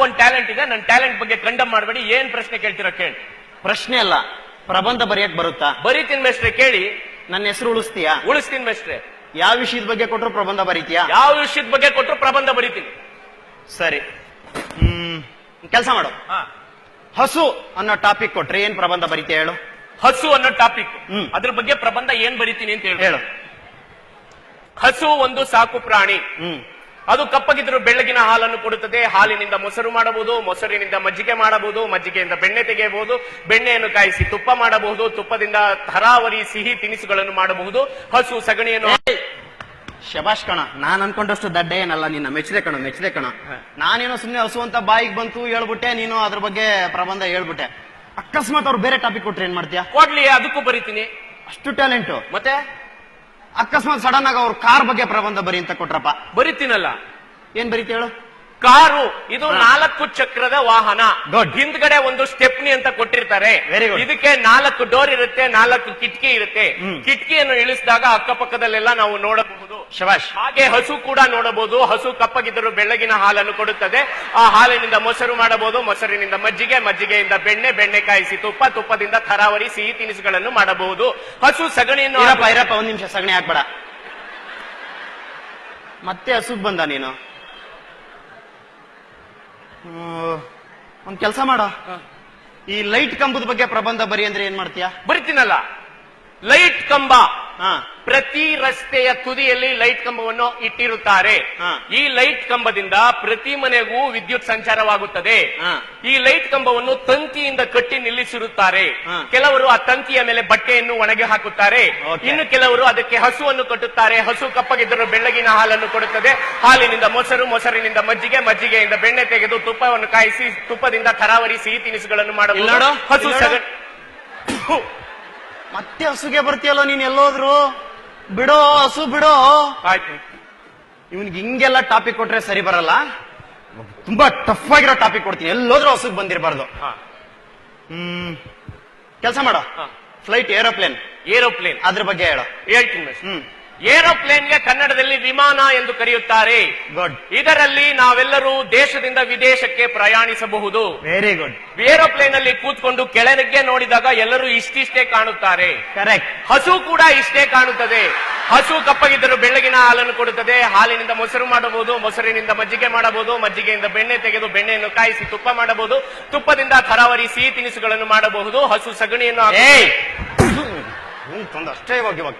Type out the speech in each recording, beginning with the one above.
ಒಂದು ಟ್ಯಾಲೆಂಟ್ ಇದೆ, ನನ್ನ ಟ್ಯಾಲೆಂಟ್ ಬಗ್ಗೆ ಕಂಡಮ್ ಮಾಡಬೇಡಿ. ಏನ್ ಪ್ರಶ್ನೆ ಕೇಳ್ತೀರಾ ಕೇಳಿ. ಪ್ರಶ್ನೆ ಅಲ್ಲ, ಪ್ರಬಂಧ ಬರೆಯಕ್ ಬರುತ್ತಾ? ಬರೀತೀನಿ ಮೇಸ್ಟ್ರೆ, ಕೇಳಿ. ನನ್ನ ಹೆಸರು ಉಳಿಸ್ತೀಯಾ? ಉಳಿಸ್ತೀನಿ ಮೇಸ್ಟ್ರೆ. ಯಾವ ವಿಷಯದ ಬಗ್ಗೆ ಕೊಟ್ಟರು ಪ್ರಬಂಧ ಬರೀತೀಯಾ? ಯಾವ ವಿಷಯದ ಬಗ್ಗೆ ಕೊಟ್ಟರು ಪ್ರಬಂಧ ಬರೀತೀನಿ. ಸರಿ, ಕೆಲಸ ಮಾಡು. ಹಸು ಅನ್ನೋ ಟಾಪಿಕ್ ಕೊಟ್ರೆ ಏನ್ ಪ್ರಬಂಧ ಬರೀತೀಯ ಹೇಳು? ಹಸು ಅನ್ನೋ ಟಾಪಿಕ್, ಅದ್ರ ಬಗ್ಗೆ ಪ್ರಬಂಧ ಏನ್ ಬರೀತೀನಿ ಅಂತ ಹೇಳು. ಹಸು ಒಂದು ಸಾಕು ಪ್ರಾಣಿ. ಅದು ಕಪ್ಪಗಿದ್ರು ಬೆಳ್ಳಗಿನ ಹಾಲನ್ನು ಕೊಡುತ್ತದೆ. ಹಾಲಿನಿಂದ ಮೊಸರು ಮಾಡಬಹುದು, ಮೊಸರಿನಿಂದ ಮಜ್ಜಿಗೆ ಮಾಡಬಹುದು, ಮಜ್ಜಿಗೆಯಿಂದ ಬೆಣ್ಣೆ ತೆಗೆಯಬಹುದು, ಬೆಣ್ಣೆಯನ್ನು ಕಾಯಿಸಿ ತುಪ್ಪ ಮಾಡಬಹುದು, ತುಪ್ಪದಿಂದ ತರಾವರಿ ಸಿಹಿ ತಿನಿಸುಗಳನ್ನು ಮಾಡಬಹುದು. ಹಸು ಸಗಣಿಯನ್ನು ಶಬಾಷ್ ಕಣ, ನಾನ್ ಅನ್ಕೊಂಡಷ್ಟು ದಡ್ಡ ಏನಲ್ಲ, ನಿನ್ನ ಮೆಚ್ಚದೆ ಕಣ. ನಾನೇನೋ ಸುಮ್ನೆ ಹಸು ಅಂತ ಬಾಯಿಗೆ ಬಂತು ಹೇಳ್ಬಿಟ್ಟೆ, ನೀನು ಅದ್ರ ಬಗ್ಗೆ ಪ್ರಬಂಧ ಹೇಳ್ಬಿಟ್ಟೆ. ಅಕಸ್ಮಾತ್ ಅವ್ರು ಬೇರೆ ಟಾಪಿಕ್ ಕೊಟ್ರೆ ಏನ್ ಮಾಡ್ತೀಯಾ? ಕೊಡ್ಲಿ, ಅದಕ್ಕೂ ಬರೀತೀನಿ. ಅಷ್ಟು ಟ್ಯಾಲೆಂಟು. ಮತ್ತೆ ಅಕಸ್ಮಾತ್ ಸಡನ್ ಆಗಿ ಅವ್ರು ಕಾರ್ ಬಗ್ಗೆ ಪ್ರಬಂಧ ಬರಿ ಅಂತ ಕೊಟ್ರಪ್ಪ, ಬರೀತೀನಲ್ಲ. ಏನ್ ಬರೀತಿ ಹೇಳು? ಕಾರು ಇದು 4 ಚಕ್ರದ ವಾಹನ. Good. ಹಿಂದ್ಗಡೆ ಒಂದು ಸ್ಟೆಪ್ನಿ ಅಂತ ಕೊಟ್ಟಿರ್ತಾರೆ. Very good. ಇದಕ್ಕೆ 4 ಡೋರ್ ಇರುತ್ತೆ, 4 ಕಿಟಕಿ ಇರುತ್ತೆ. ಕಿಟಕಿಯನ್ನು ಇಳಿಸಿದಾಗ ಅಕ್ಕಪಕ್ಕದಲ್ಲೆಲ್ಲ ನಾವು ನೋಡಬಹುದು. ಶಬಾಷ್. ಹಾಗೆ ಹಸು ಕೂಡ ನೋಡಬಹುದು. ಹಸು ಕಪ್ಪಗಿದ್ದರೂ ಬೆಳ್ಳಗಿನ ಹಾಲನ್ನು ಕೊಡುತ್ತದೆ. ಆ ಹಾಲಿನಿಂದ ಮೊಸರು ಮಾಡಬಹುದು, ಮೊಸರಿನಿಂದ ಮಜ್ಜಿಗೆ, ಮಜ್ಜಿಗೆಯಿಂದ ಬೆಣ್ಣೆ, ಬೆಣ್ಣೆ ಕಾಯಿಸಿ ತುಪ್ಪ, ತುಪ್ಪದಿಂದ ತರಾವರಿ ಸಿಹಿ ತಿನಿಸುಗಳನ್ನು ಮಾಡಬಹುದು. ಹಸು ಸಗಣಿಯನ್ನು ಇರಪ್ಪ, ಒಂದ್ ನಿಮಿಷ, ಸಗಣಿ ಹಾಕ್ಬೇಡ. ಮತ್ತೆ ಹಸುಗ್ ಬಂದ ನೀನು. ಒಂದ್ ಕೆಲಸ ಮಾಡ, ಈ ಲೈಟ್ ಕಂಬದ ಬಗ್ಗೆ ಪ್ರಬಂಧ ಬರಿ ಅಂದ್ರೆ ಏನ್ ಮಾಡ್ತೀಯಾ? ಬರಿತೀನಲ್ಲ. ಲೈಟ್ ಕಂಬ, ಹಾ, ಪ್ರತಿ ರಸ್ತೆಯ ತುದಿಯಲ್ಲಿ ಲೈಟ್ ಕಂಬವನ್ನು ಇಟ್ಟಿರುತ್ತಾರೆ. ಈ ಲೈಟ್ ಕಂಬದಿಂದ ಪ್ರತಿ ಮನೆಗೂ ವಿದ್ಯುತ್ ಸಂಚಾರವಾಗುತ್ತದೆ. ಈ ಲೈಟ್ ಕಂಬವನ್ನು ತಂತಿಯಿಂದ ಕಟ್ಟಿ ನಿಲ್ಲಿಸಿರುತ್ತಾರೆ. ಕೆಲವರು ಆ ತಂತಿಯ ಮೇಲೆ ಬಟ್ಟೆಯನ್ನು ಒಣಗಿ ಹಾಕುತ್ತಾರೆ. ಇನ್ನು ಕೆಲವರು ಅದಕ್ಕೆ ಹಸುವನ್ನು ಕಟ್ಟುತ್ತಾರೆ. ಹಸು ಕಪ್ಪಗಿದ್ದರೂ ಬೆಳ್ಳಗಿನ ಹಾಲನ್ನು ಕೊಡುತ್ತದೆ. ಹಾಲಿನಿಂದ ಮೊಸರು, ಮೊಸರಿನಿಂದ ಮಜ್ಜಿಗೆ, ಮಜ್ಜಿಗೆಯಿಂದ ಬೆಣ್ಣೆ ತೆಗೆದು ತುಪ್ಪವನ್ನು ಕಾಯಿಸಿ ತುಪ್ಪದಿಂದ ತರಾವರಿ ಸಿಹಿ ತಿನಿಸುಗಳನ್ನು ಮಾಡಬಹುದು. ಹಸು ಮತ್ತೆ ಹಸುಗೆ ಬರ್ತೀಯಲ್ಲೋ ನೀನ್, ಎಲ್ಲೋದ್ರು ಬಿಡೋ ಹಸು ಬಿಡೋ. ಆಯ್ತು, ಇವನ್ಗೆ ಹಿಂಗೆಲ್ಲ ಟಾಪಿಕ್ ಕೊಟ್ರೆ ಸರಿ ಬರಲ್ಲ. ತುಂಬಾ ಟಫ್ ಆಗಿರೋ ಟಾಪಿಕ್ ಕೊಡ್ತೀನಿ, ಎಲ್ಲೋದ್ರೂ ಹಸುಗ್ ಬಂದಿರಬಾರ್ದು. ಕೆಲಸ ಮಾಡೋ, ಫ್ಲೈಟ್, ಏರೋಪ್ಲೇನ್ ಅದ್ರ ಬಗ್ಗೆ ಹೇಳೋ. ಹೇಳ್ತೀನಿ. ಏರೋಪ್ಲೇನ್ಗೆ ಕನ್ನಡದಲ್ಲಿ ವಿಮಾನ ಎಂದು ಕರೆಯುತ್ತಾರೆ. ಗುಡ್. ಇದರಲ್ಲಿ ನಾವೆಲ್ಲರೂ ದೇಶದಿಂದ ವಿದೇಶಕ್ಕೆ ಪ್ರಯಾಣಿಸಬಹುದು. Very good. ಏರೋಪ್ಲೇನ್ ಅಲ್ಲಿ ಕೂತ್ಕೊಂಡು ಕೆಳಗೆ ನೋಡಿದಾಗ ಎಲ್ಲರೂ ಇಷ್ಟಿಷ್ಟೇ ಕಾಣುತ್ತಾರೆ. ಕರೆಕ್ಟ್. ಹಸು ಕೂಡ ಇಷ್ಟೇ ಕಾಣುತ್ತದೆ. ಹಸು ಕಪ್ಪಗಿದ್ದರೂ ಬೆಳ್ಳಗಿನ ಹಾಲನ್ನು ಕೊಡುತ್ತದೆ. ಹಾಲಿನಿಂದ ಮೊಸರು ಮಾಡಬಹುದು, ಮೊಸರಿನಿಂದ ಮಜ್ಜಿಗೆ ಮಾಡಬಹುದು, ಮಜ್ಜಿಗೆಯಿಂದ ಬೆಣ್ಣೆ ತೆಗೆದು ಬೆಣ್ಣೆಯನ್ನು ಕಾಯಿಸಿ ತುಪ್ಪ ಮಾಡಬಹುದು, ತುಪ್ಪದಿಂದ ತರಾವರಿ ಸಿಹಿ ತಿನಿಸುಗಳನ್ನು ಮಾಡಬಹುದು. ಹಸು ಸಗಣಿಯನ್ನು ಅಷ್ಟೇ. ಇವಾಗ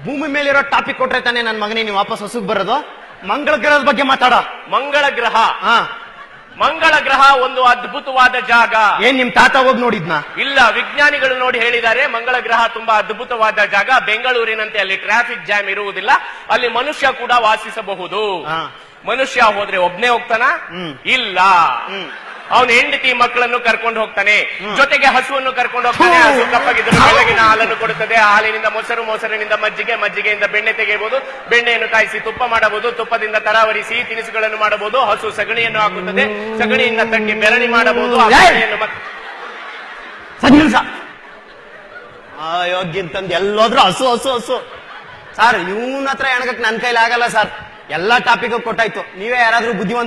ಭೂಮಿ ಮೇಲಿರೋ ಟಾಪಿಕ್ ಕೊಟ್ರೆ ತಾನೆ ನನ್ ಮಗನೇ ನೀವು ವಾಪಸ್ ಹಸುಗ್ ಬರೋದು. ಮಂಗಳ ಗ್ರಹದ ಬಗ್ಗೆ ಮಾತಾಡ. ಮಂಗಳ ಗ್ರಹ, ಮಂಗಳ ಗ್ರಹ ಒಂದು ಅದ್ಭುತವಾದ ಜಾಗ. ಏನ್ ನಿಮ್ ತಾತ ಹೋಗಿ ನೋಡಿದ್ನಾ? ಇಲ್ಲ, ವಿಜ್ಞಾನಿಗಳು ನೋಡಿ ಹೇಳಿದ್ದಾರೆ. ಮಂಗಳ ಗ್ರಹ ತುಂಬಾ ಅದ್ಭುತವಾದ ಜಾಗ. ಬೆಂಗಳೂರಿನಂತೆ ಅಲ್ಲಿ ಟ್ರಾಫಿಕ್ ಜಾಮ್ ಇರುವುದಿಲ್ಲ. ಅಲ್ಲಿ ಮನುಷ್ಯ ಕೂಡ ವಾಸಿಸಬಹುದು. ಮನುಷ್ಯ ಹೋದ್ರೆ ಒಬ್ನೇ ಹೋಗ್ತಾನ? ಇಲ್ಲ, ಅವನ ಹೆಂಡತಿ ಮಕ್ಕಳನ್ನು ಕರ್ಕೊಂಡು ಹೋಗ್ತಾನೆ, ಜೊತೆಗೆ ಹಸುವನ್ನು ಕರ್ಕೊಂಡು ಹೋಗ್ತಾನೆ. ಹಸು ಕಪ್ಪಗಿದ್ದರೂ ಬೆಳಗಿನ ಹಾಲನ್ನು ಕೊಡುತ್ತದೆ. ಹಾಲಿನಿಂದ ಮೊಸರು, ಮೊಸರಿನಿಂದ ಮಜ್ಜಿಗೆ, ಮಜ್ಜಿಗೆಯಿಂದ ಬೆಣ್ಣೆ ತೆಗೆಯಬಹುದು, ಬೆಣ್ಣೆಯನ್ನು ಕಾಯಿಸಿ ತುಪ್ಪ ಮಾಡಬಹುದು, ತುಪ್ಪದಿಂದ ತರಾವರಿ ಸಿಹಿ ತಿನಿಸುಗಳನ್ನು ಮಾಡಬಹುದು. ಹಸು ಸಗಣಿಯನ್ನು ಹಾಕುತ್ತದೆ, ಸಗಣಿಯಿಂದ ತಟ್ಟಿ ಬೆರಣಿ ಮಾಡಬಹುದು. ಯೋಗ್ಯಂತಂದು ಎಲ್ಲೋದ್ರೂ ಹಸು ಹಸು ಹಸು. ಸರ್, ಇವನ ಹತ್ರ ಎಣಗಕ್ ನನ್ ಕೈಲಿ ಆಗಲ್ಲ ಸರ್. ಎಲ್ಲಾ ಟಾಪಿಕ್ ಕೊಟ್ಟಾಯ್ತು. ನೀವೇ ಯಾರಾದ್ರೂ ಬುದ್ಧಿವಂತ